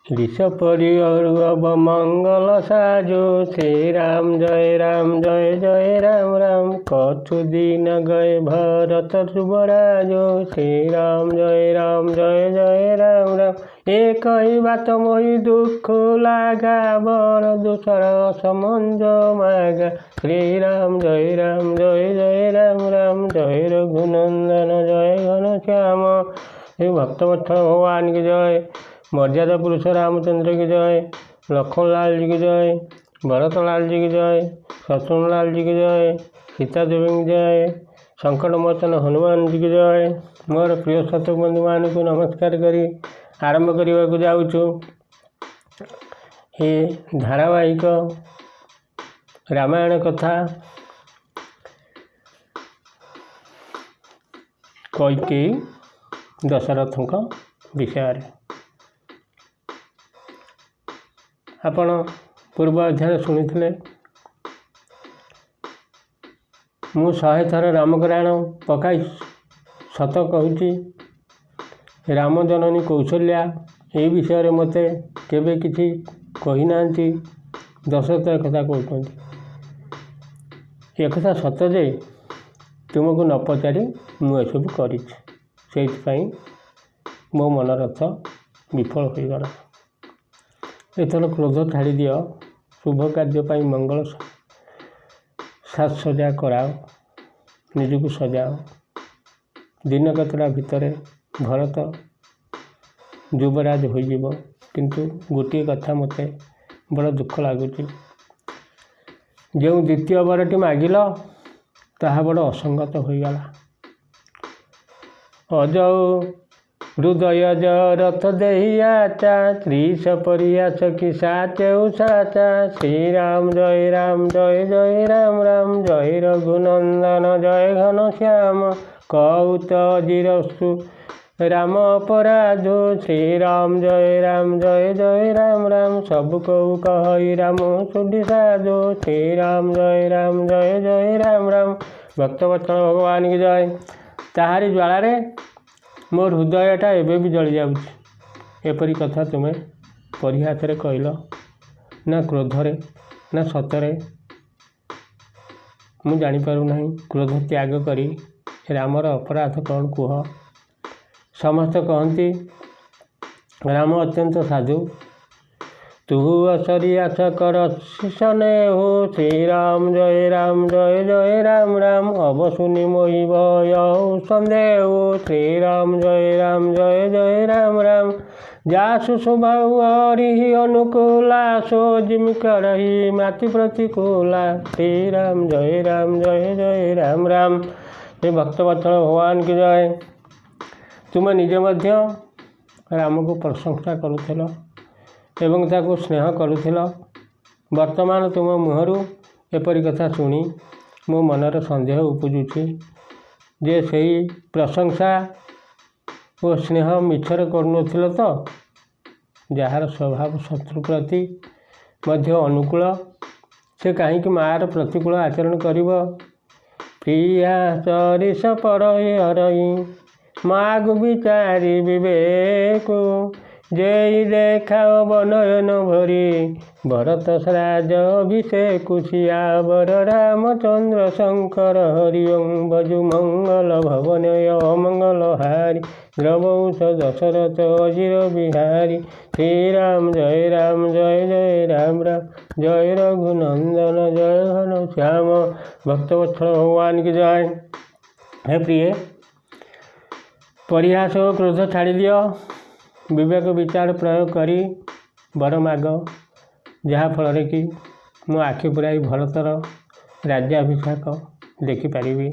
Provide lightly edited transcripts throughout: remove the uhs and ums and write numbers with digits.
ऋष परि अब मंगल साजो श्री राम जय जय राम राम। कछु दिन गए भरत शुभराजो श्री राम जय जय राम राम। एक ही बात मोहि दुख लागा बर दूसर समंज मागा श्री राम जय जय राम राम। जय रघुनंदन जय घन श्याम। हे भक्तवत्सल भगवान की जय। मर्यादा पुरुष रामचंद्र की जय। लखन लाल जी की जय। भरत लाल जी की जय। शत्रुघ्न लाल जी की जय। सीता देवी की जय। संकट मोचन हनुमान जी की जय। मोर प्रिय शत्रु बंधु मान को नमस्कार करी आरंभ करने को जाऊँ। ये धारावाहिक रामायण कथा कैकेयी दशरथ विषय आपण पूर्व अध्याय शुणी मु 100 थर रामकरायण पकाई सत कहूँ राम जननी कौशल्या ये विषय मत केवे किसी कही ना दशरथ एक कहते एक सत जे तुमको न पचारि मुझे कर मो मनरथ विफल हो गला। एथर क्रोध छाड़ी दियो शुभ कार्य मंगल साज सजा कराओ निजक सजाओ। दिन कतटा भितर भरत युवराज हो किंतु गोटे कथा मत बड़ दुख लगुच जो द्वितीय बरटी मागिल ताहा बड़ असंगत हो गला। अजौ हृदय रथ दहियाचा त्रिश परियास की साचौ साचा श्री राम जय जय राम राम। जय रघुनंदन जय घन श्याम। कौत जिरसु राम अपराधो श्री राम जय जय राम राम। सब कहु कहि राम सुधि साधो श्री राम जय जय राम राम। भक्तवत्सल भगवान की जय। ताहारी ज्वालारे मोर हृदयटा एबे भी जली जाऊँ। एपरी कथा तुम्हें परिहास कहल ना क्रोधरे ना सतरे मु जानीपारू ना। क्रोध त्याग करी रामर अपराध कौन कुह। समस्त कहती राम अत्यंत साधु तू असरियास कर शिषने हो श्री राम जय जय राम राम। अब सुनि मोहि भय संदेह श्री राम जय जय राम राम। जासु स्वभाव हरि अनुकूला सो जिमि करही माति प्रतिकूला श्री राम जय जय राम राम। हे भक्तवत्सल भगवान की जय। तुम निजे मध्य राम को प्रशंसा करुथिल एवं ताको स्नेह करुथिल। वर्तमान तुम मुहरु एपरी कथा शुणी मो मनर संदेह उपजुची जे सही प्रशंसा और स्नेह मिछर करुनथिल तो जार स्वभाव शत्रु प्रति मध्य अनुकूल से कहीं मार प्रतिकूल आचरण करिब। प्रिया सरिष परहि हरई मागु विचारी विवेक जय देखाओ बनयन भरी भरत राज अभिषेक सियावर रामचंद्र शंकर हरि ओं भजु मंगल भवनय मंगल हारी द्रवौष दशरथ अजिर बिहारी श्री राम जय जय राम राम। जय रघुनंदन जय घन श्याम। भक्तवत्सल भगवान की जय। हे प्रिय परिहास और क्रोध छाड़ी दियो विवेक विचार प्रयोग करी वर माग जहाँ फल कि मो आखि पुराई भरतर राज्याभिषेक देखिपारि।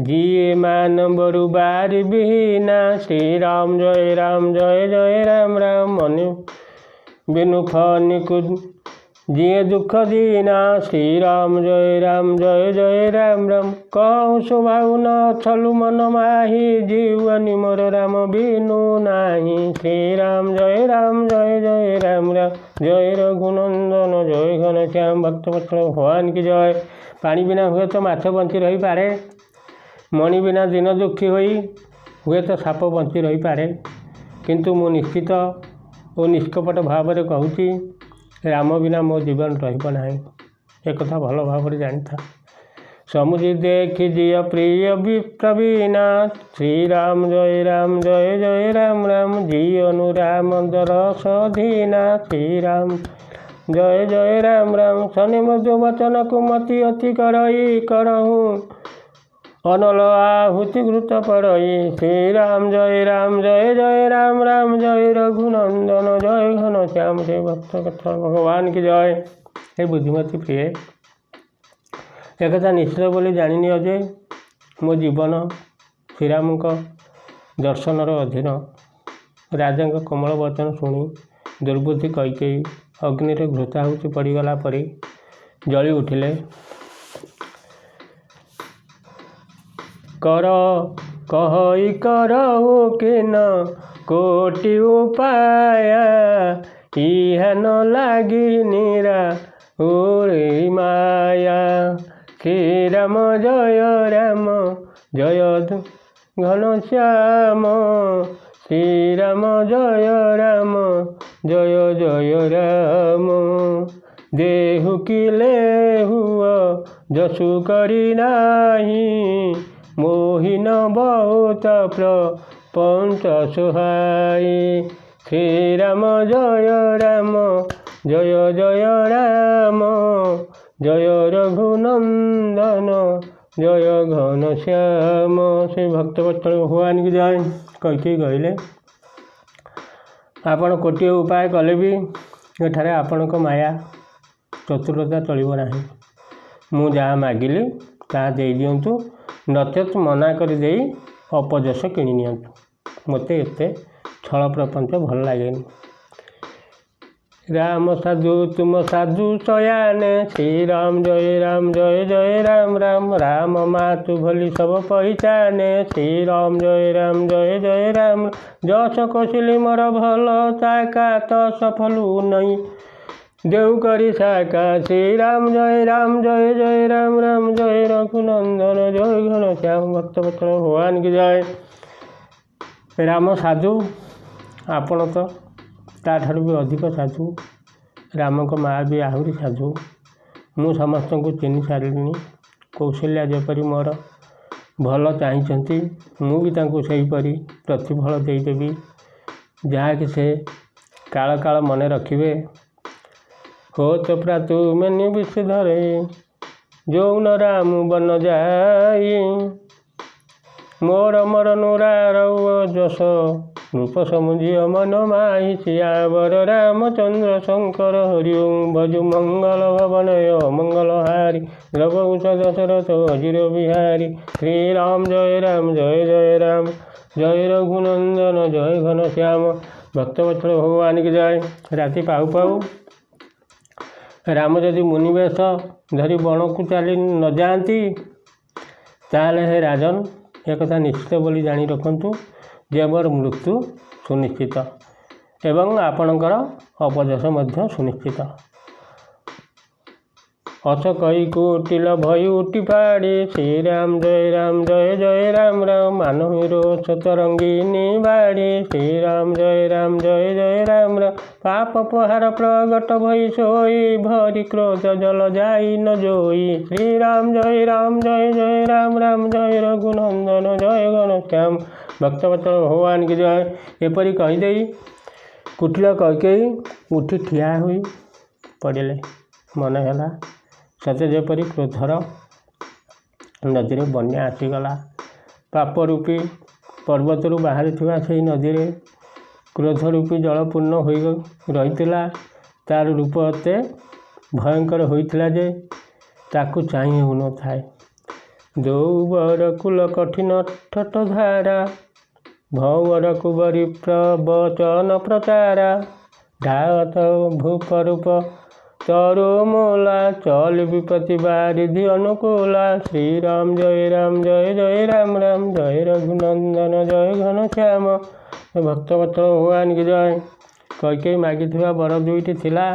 जी मान बरु बारी बिहीना श्री राम जय जय राम राम। मनु बिनु फनिकु जिए दुख दीना श्री राम जय जय राम राम। कहूँ स्वभाव न छलु मन माही जीवनी मोर राम बिनु नाही श्री राम जय जय राम राम। जय रघुनंदन जय घन श्याम। भक्तवत्सल भगवान की जय। पानी बिना हुए तो माछ बंची रही पारे ମଣି ବିନା ଦିନ ଦୁଃଖୀ ହୋଇ ହୁଏତ ସାପ ବଞ୍ଚି ରହିପାରେ, କିନ୍ତୁ ମୁଁ ନିଶ୍ଚିତ ଓ ନିଷ୍କପଟ ଭାବରେ କହୁଛି, ରାମ ବିନା ମୋ ଜୀବନ ରହିବ ନାହିଁ। ଏକଥା ଭଲ ଭାବରେ ଜାଣିଥା। ସମୁଦି ଦେଖି ଜିୟ ପ୍ରିୟ ପ୍ରବୀଣା, ଶ୍ରୀରାମ ଜୟ ରାମ ଜୟ ଜୟ ରାମ ରାମ, ଜିୟନୁ ରାମ ଦରସ ଧୀନା, ଶ୍ରୀରାମ ଜୟ ଜୟ ରାମ ରାମ। ଶନି ମୃଦୁ ବଚନ କୁମତି ଅତି କରଇ, କରହୁଁ ଅନଲ ଆହୁତି ଘୃତ ପରଇ, ଶ୍ରୀରାମ ଜୟ ଜୟ ରାମ ରାମ, ଜୟ ରଘୁନନ୍ଦନ ଜୟ ଘନ ଶ୍ୟାମ। ସେ ଭକ୍ତ କଥା ଭଗବାନ କି ଜୟ। हे ବୁଦ୍ଧିମତୀ ପ୍ରିୟ, ଏକଥା ନିଶ୍ଚିତ ବୋଲି ଜାଣିନିଅ ଯେ ମୋ ଜୀବନ ଶ୍ରୀରାମଙ୍କ ଦର୍ଶନର ଅଧୀନ। ରାଜାଙ୍କ କୋମଳ ବଚନ ଶୁଣି ଦୁର୍ବୁଦ୍ଧି କୈକେୟୀ ଅଗ୍ନିରେ ଘୃତାହୁତି ପଡ଼ିଗଲା ପରି ଜଳି ଉଠିଲେ। କର କହଇ କରହୁ କିନ କୋଟି ଉପାୟା, ଇହା ନ ଲାଗି ନିରା ଓରେ ମାୟା, ଶ୍ରୀରାମ ଜୟ ଘନ ଶ୍ୟାମ, ଶ୍ରୀରାମ ଜୟ ଜୟ ରାମ। ଦେହୁ କି ଲେହୁଅ ଯଶୁ କରି ନାହିଁ, ମୋହିନ ବହୁତ ପ୍ରପଞ୍ଚ ସୁହାଇ, ଶ୍ରୀରାମ ଜୟ ଜୟ ରାମ, ଜୟ ରଘୁନନ୍ଦନ ଜୟ ଘନ ଶ୍ୟାମ। ସେ ଭକ୍ତବତ୍ସଳ ଭଗବାନ କି ଜୟ। କୈକେୟୀ କହିଲେ, ଆପଣ କୋଟିଏ ଉପାୟ କଲେ ବି ଏଠାରେ ଆପଣଙ୍କ ମାୟା ଚତୁରତା ଚଳିବ ନାହିଁ। ମୁଁ ଯାହା ମାଗିଲି ତାହା ଦେଇଦିଅନ୍ତୁ, ନଚେତ୍ ମନା କରିଦେଇ ଅପଯଶ କିଣି ନିଅନ୍ତୁ। ମୋତେ ଏତେ ଛଳ ପ୍ରପଞ୍ଚ ଭଲ ଲାଗେନି। ରାମ ସାଧୁ ତୁମ ସାଧୁ ଶୟାନେ, ଶ୍ରୀରାମ ଜୟ ରାମ ରାମ, ରାମ ମାତୁ ଭଲି ସବ ପହିଚାନେ, ଶ୍ରୀରାମ ଜୟ ରାମ। ଯଶ କୌଶଲି ମୋର ଭଲ ତାକା, ତ ସଫଲୁ ନଇଁ ଦେଉ କରି ସାକା, ଶ୍ରୀରାମ ଜୟ ରାମ ରାମ, ଜୟ ରଘୁନନ୍ଦନ ଜୟ ଘନ ଶ୍ୟାମ। ଭକ୍ତବତ୍ସଳ ଭଗବାନ କି ଜୟ। ରାମ ସାଧୁ, ଆପଣ ତ ତାଠାରୁ ବି ଅଧିକ ସାଧୁ। ରାମଙ୍କ ମା ବି ଆହୁରି ସାଧୁ। ମୁଁ ସମସ୍ତଙ୍କୁ ଚିହ୍ନି ସାରିଲିଣି। କୌଶଲ୍ୟା ଯେପରି ମୋର ଭଲ ଚାହିଁଛନ୍ତି, ମୁଁ ବି ତାଙ୍କୁ ସେହିପରି ପ୍ରତିଫଳ ଦେଇଦେବି, ଯାହାକି ସେ କାଳ କାଳ ମନେ ରଖିବେ। ହୋତ ପ୍ରାତୁ ମେନି ବିଷଧରେ, ଯୌନ ରାମ ବନ ଯାଇ, ମୋର ନୁରାର ଯଶ ନୃପ ସମୁଝିଅ ମନ ମାହି, ସିୟାବର ରାମଚନ୍ଦ୍ର ଶଙ୍କର ହରି ଓଁ, ଭଜୁ ମଙ୍ଗଳ ଭବନୟ ମଙ୍ଗଳ ହାରି, ରଘୁବଂଶ ଦଶରଥ ଅଜିର ବିହାରୀ, ଶ୍ରୀରାମ ଜୟ ରାମ, ଜୟ ରଘୁନନ୍ଦନ ଜୟ ଘନ ଶ୍ୟାମ। ଭକ୍ତବତ୍ସଳ ଭଗବାନ କି ଜୟ। ରାତି ପାଉ ପାଉ ରାମ ଯଦି ମୁନିବେଶ ଧରି ବଣକୁ ଚାଲି ନ ଯାଆନ୍ତି, ତାହେଲେ ହେ ରାଜନ, ଏକଥା ନିଶ୍ଚିତ ବୋଲି ଜାଣି ରଖନ୍ତୁ ଯେ ମୋର ମୃତ୍ୟୁ ସୁନିଶ୍ଚିତ ଏବଂ ଆପଣଙ୍କର ଅପଯଶ ମଧ୍ୟ ସୁନିଶ୍ଚିତ। ଅଛ କହି କୁଟିଲ ଭଇ ଉଠି ପାଡ଼ି, ଶ୍ରୀରାମ ଜୟ ରାମ ରାମ, ମାନୁହିରୋ ସତରଙ୍ଗିନୀ ବାଡ଼ି, ଶ୍ରୀରାମ ଜୟ ରାମ ରାମ। ପାପ ପହାର ପ୍ରଗଟ ଭଇ ଶୋଇ, ଭରି କ୍ରୋଧ ଜଲ ଯାଇ ନ ଜୋଇ, ଶ୍ରୀରାମ ଜୟ ରାମ, ଜୟ ରଘୁନନ୍ଦନ ଜୟ ଘନ ଶ୍ୟାମ। ଭକ୍ତବତ୍ସଳ ଭଗବାନ କି ଜୟ। ଏପରି କହିଦେଇ କୁଟିଳ କୈକେୟୀ ଉଠି ଠିଆ ହୋଇ ପଡ଼ିଲେ। ମନେ ହେଲା ସତେ ଯେପରି କ୍ରୋଧର ନଦୀରେ ବନ୍ୟା ଆସିଗଲା। ପାପ ରୂପୀ ପର୍ବତରୁ ବାହାରିଥିବା ସେହି ନଦୀରେ କ୍ରୋଧ ରୂପୀ ଜଳ ପୂର୍ଣ୍ଣ ହୋଇ ରହିଥିଲା। ତାର ରୂପ ଏତେ ଭୟଙ୍କର ହୋଇଥିଲା ଯେ ତାକୁ ଚାହିଁ ହେଉନଥାଏ। ଦୌବର କୁଲ କଠିନ ଠଟ ଧାରା, ଭଁବର କୁବରୀ ପ୍ରବଚନ ପ୍ରଚାରା, ଢାତ ଭୂପରୂପ ତରୁ ମୂଲା, ଚଲ ବିପତ୍ତି ବାରିଧି ଅନୁକୂଲା, ଶ୍ରୀରାମ ଜୟ ରାମ ରାମ, ଜୟ ରଘୁନନ୍ଦନ ଜୟ ଘନ ଶ୍ୟାମ। ଭକ୍ତବତ୍ସଳ ଭଗବାନ କି ଜୟ। କୈକେୟୀ ମାଗିଥିବା ବର ଦୁଇଟି ଥିଲା।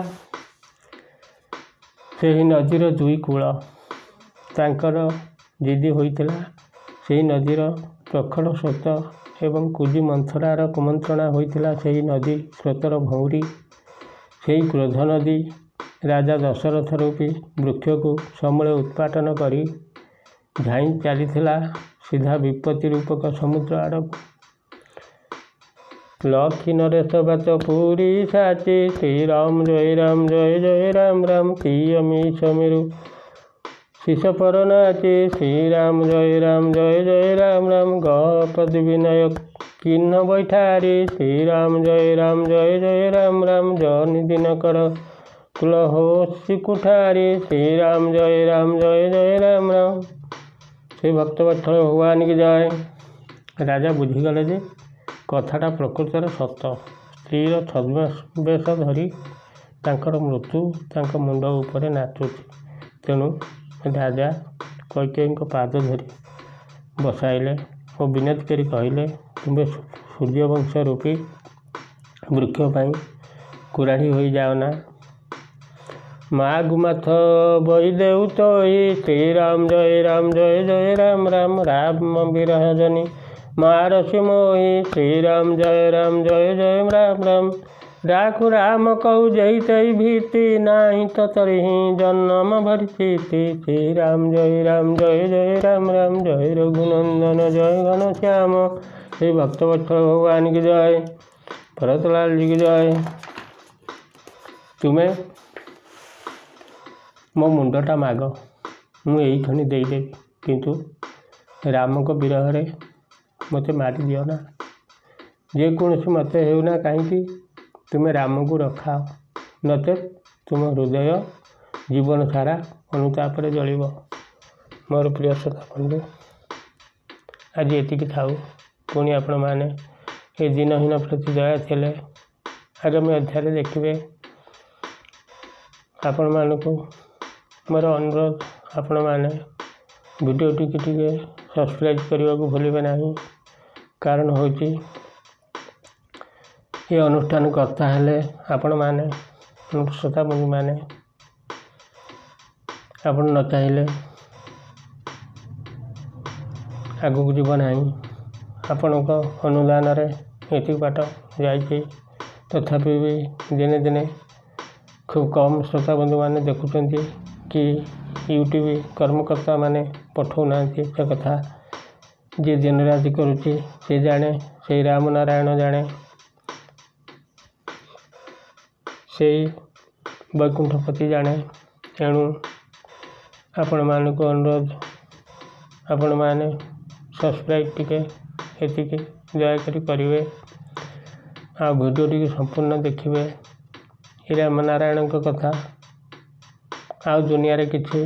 ସେହି ନଦୀର ଦୁଇ କୂଳ ତାଙ୍କର ଜିଦି ହୋଇଥିଲା ସେହି ନଦୀର ପ୍ରଖର ସ୍ରୋତ ଏବଂ କୁଜି ମନ୍ଥରାର କୁମନ୍ତ୍ରଣା ହୋଇଥିଲା ସେହି ନଦୀ ସ୍ରୋତର ଭଉଁରୀ। ସେହି କ୍ରୋଧ ନଦୀ ରାଜା ଦଶରଥ ରୂପୀ ବୃକ୍ଷକୁ ସମୂଳେ ଉତ୍ପାଟନ କରି ଧାଇଁ ଚାଲିଥିଲା ସିଧା ବିପତ୍ତି ରୂପକ ସମୁଦ୍ର ଆଡ଼କୁ। ଲକ୍ଷ୍ମୀ ନରେଶ ବାଚ ପୁରୀ ସାଚି ଶ୍ରୀରାମ ଜୟ ରାମ ରାମ ତିୟମି ସମୀରୁ ଶିଷ ପର ନାଚି ଶ୍ରୀରାମ ଜୟ ରାମ ଗପତି ବିନାୟକ କିନ୍ନ ବୈଠାରୀ ଶ୍ରୀରାମ ଜୟ ରାମ ଜନି ଦିନ କର କୁଲ ହୋସି କୁଠାରୀ ଶ୍ରୀରାମ ଜୟ ରାମ। ସେ ଭକ୍ତବତ୍ସଳ ଭଗବାନ କି ଜୟ। ରାଜା ବୁଝିଗଲେ ଯେ କଥାଟା ପ୍ରକୃତରେ ସତ। ସ୍ତ୍ରୀର ଛଦ୍ମବେଶ ଧରି ତାଙ୍କର ମୃତ୍ୟୁ ତାଙ୍କ ମୁଣ୍ଡ ଉପରେ ନାଚୁଛି। ତେଣୁ ରାଜା କୈକେୟୀଙ୍କ ପାଦ ଧରି ବସାଇଲେ ଓ ବିନତି କରି କହିଲେ, ତୁମେ ସୂର୍ଯ୍ୟବଂଶ ରୂପୀ ବୃକ୍ଷ ପାଇଁ କୁରାଢ଼ୀ ହୋଇଯାଅ ନା। ମା ଗୁମାଥ ବଇ ଦେଉ ତୋଇ ଶ୍ରୀରାମ ଜୟ ରାମ ରାମ ବିରହ ଜନି ମାରସି ମୋଇ ଶ୍ରୀରାମ ଜୟ ରାମ ଡାକୁ ରାମ କହୁ ଜୟ ତୈ ଭୀତି ନାହିଁ ତ ତରିହିଁ ଜନ୍ମ ଭରିଛି ଶ୍ରୀରାମ ଜୟ ରାମ ଜୟ ରଘୁନନ୍ଦନ ଜୟ ଘନଶ୍ୟାମ। ଶ୍ରୀ ଭକ୍ତବତ୍ସଳ ଭଗବାନ କି ଜୟ। ଭରତଲାଲ ଜି କି ଜୟ। ତୁମେ ମୋ ମୁଣ୍ଡଟା ମାଗ, ମୁଁ ଏଇକ୍ଷଣି ଦେଇଦେବି, କିନ୍ତୁ ରାମଙ୍କ ବିରହରେ ମୋତେ ମାରିଦିଅ ନା। ଯେକୌଣସି ମୋତେ ହେଉନା କାହିଁକି ତୁମେ ରାମକୁ ରଖାଅ, ନଚେତ୍ ତୁମ ହୃଦୟ ଜୀବନ ସାରା ଅନୁତାପରେ ଜଳିବ। ମୋର ପ୍ରିୟ ଶ୍ରୋତା ବନ୍ଧୁ, ଆଜି ଏତିକି ଥାଉ। ପୁଣି ଆପଣମାନେ ଏ ଦିନହୀନ ପ୍ରତି ଦୟା ଥିଲେ ଆଗାମୀ ଅଧ୍ୟାୟରେ ଦେଖିବେ। ଆପଣମାନଙ୍କୁ ମୋର ଅନୁରୋଧ, ଆପଣମାନେ ଭିଡ଼ିଓଟିକୁ ଟିକେ ସବସ୍କ୍ରାଇବ୍ କରିବାକୁ ଭୁଲିବେ ନାହିଁ। କାରଣ ହେଉଛି ଏ ଅନୁଷ୍ଠାନ କର୍ତ୍ତା ହେଲେ ଆପଣମାନେ, ଶ୍ରୋତା ବନ୍ଧୁମାନେ। ଆପଣ ନ ଚାହିଁଲେ ଆଗକୁ ଯିବ ନାହିଁ। ଆପଣଙ୍କ ଅନୁଦାନରେ ଏତିକି ବାଟ ଯାଇଛି। ତଥାପି ବି ଦିନେ ଦିନେ ଖୁବ୍ କମ୍ ଶ୍ରୋତା ବନ୍ଧୁମାନେ ଦେଖୁଛନ୍ତି କି ୟୁଟ୍ୟୁବ୍ କର୍ମକର୍ତ୍ତାମାନେ ପଠାଉନାହାନ୍ତି ସେ କଥା। ଯିଏ ଦିନରାତି କରୁଛି ସେ ଜାଣେ, ସେଇ ରାମନାରାୟଣ ଜାଣେ, ସେଇ ବୈକୁଣ୍ଠପତି ଜାଣେ। ଏଣୁ ଆପଣମାନଙ୍କୁ ଅନୁରୋଧ, ଆପଣମାନେ ସବସ୍କ୍ରାଇବ୍ ଟିକେ ଏତିକି ଦୟାକରି କରିବେ। ଆଉ ଭିଡ଼ିଓଟିକୁ ସମ୍ପୂର୍ଣ୍ଣ ଦେଖିବେ। ଏ ରାମନାରାୟଣଙ୍କ କଥା, ଆଉ ଦୁନିଆରେ କିଛି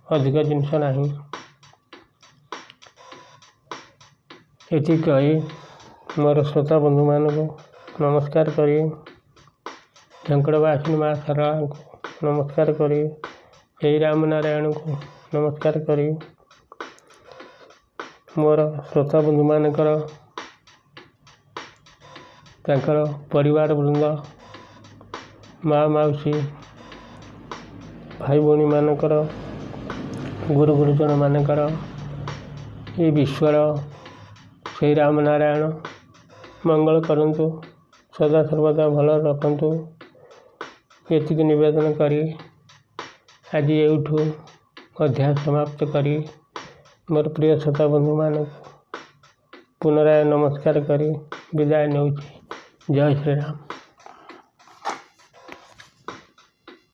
ଅଧିକ ଜିନିଷ ନାହିଁ। ଏତିକି କହି ମୋର ଶ୍ରୋତା ବନ୍ଧୁମାନଙ୍କୁ ନମସ୍କାର କରି, ଝଙ୍କଡ଼ବାସିନୀ ମା ଶାରଳାଙ୍କୁ ନମସ୍କାର କରି, ଏହି ରାମନାରାୟଣଙ୍କୁ ନମସ୍କାର କରି, ମୋର ଶ୍ରୋତା ବନ୍ଧୁମାନଙ୍କର ତାଙ୍କର ପରିବାର ବୃନ୍ଦ, ମା ମାଉସୀ, ଭାଇ ଭଉଣୀମାନଙ୍କର, ଗୁରୁ ଗୁରୁଜନମାନଙ୍କର, ଏ ବିଶ୍ୱର ସେହି ରାମନାରାୟଣ ମଙ୍ଗଳ କରନ୍ତୁ, ସଦାସର୍ବଦା ଭଲ ରଖନ୍ତୁ। ଏତିକି ନିବେଦନ କରି ଆଜି ଏଇଠୁ ଅଧ୍ୟାୟ ସମାପ୍ତ କରି ମୋର ପ୍ରିୟ ଶ୍ରୋତା ବନ୍ଧୁମାନଙ୍କୁ ପୁନରାୟ ନମସ୍କାର କରି ବିଦାୟ ନେଉଛି। ଜୟ ଶ୍ରୀରାମ।